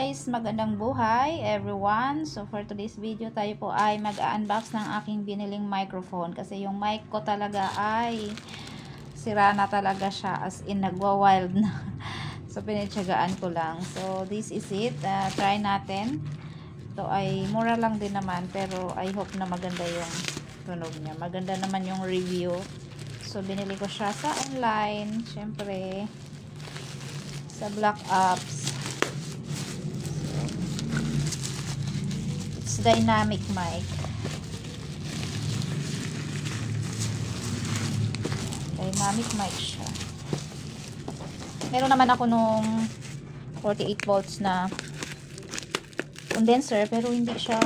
guys! Magandang buhay everyone! So for today's video tayo po ay mag-unbox ng aking biniling microphone kasi yung mic ko talaga ay sira na talaga siya, as in nagwa-wild na. So pinitsagaan ko lang. So this is it. Try natin. Ito ay mura lang din naman pero I hope na maganda yung tunog niya. Maganda naman yung review. So binili ko siya sa online. Syempre sa Black Apps. Dynamic mic. Dynamic mic siya. Meron naman ako nung 48 volts na condenser pero hindi siya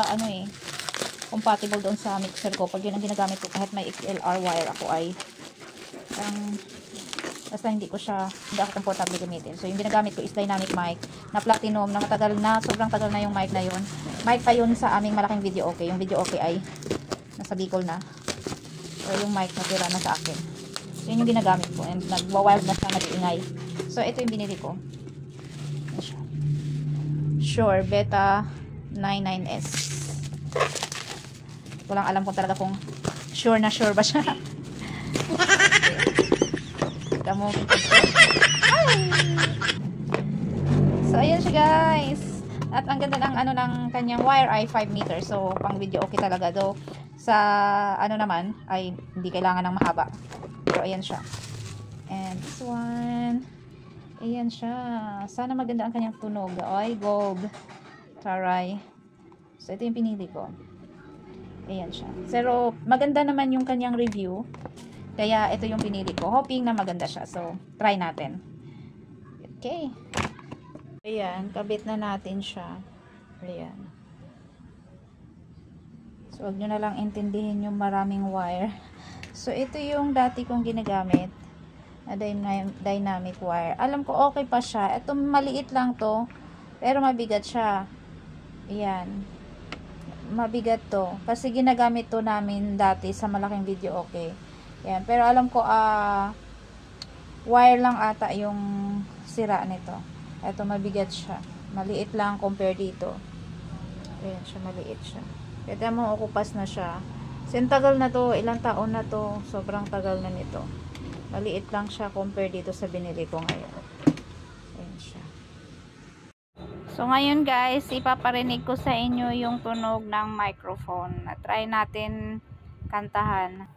ano compatible doon sa mixer ko. Pag yun ang ginagamit ko, kahit may XLR wire ako ay basta hindi ako comfortable gamitin. So yung ginagamit ko is dynamic mic na platinum na matagal na, sobrang tagal na yung mic na yun. Mic pa yun sa aming malaking video okay. Yung video okay ay nasa Bicol na. So yung mic natira na sa akin. So yun yung ginagamit ko and nagwa-wild na siya, nag-iingay. So ito yung binili ko. Shure Beta 99S. Walang alam kung talaga kung sure na sure ba siya. Mo. So ayan siya guys, at ang ganda ng ng kanyang wire ay 5 meters, so pang video okay talaga. Do sa naman ay hindi kailangan ng mahaba. So ayan siya, and this one, ayan siya. Sana maganda ang kanyang tunog. Ay gold taray. So ito yung pinili ko, ayan siya. Pero maganda naman yung kanyang review, kaya ito yung pinili ko, hoping na maganda siya. So, try natin. Okay. Ayan, kabit na natin siya. Ayan. So, huwag nyo na lang intindihin yung maraming wire. So, ito yung dati kong ginagamit na dynamic wire. Alam ko okay pa siya. Ito maliit lang to, pero mabigat siya. Ayan. Mabigat to. Kasi ginagamit to namin dati sa malaking video okay. Yan, pero alam ko wire lang ata yung sira nito. Ito mabigat siya. Maliit lang compare dito. Ayan siya, maliit siya. Kaya mo ukupas na siya. Tagal na to, ilang taon na to. Sobrang tagal na nito. Maliit lang siya compare dito sa binili ko ngayon. Ayan siya. So ngayon guys, ipaparinig ko sa inyo yung tunog ng microphone. Try natin kantahan.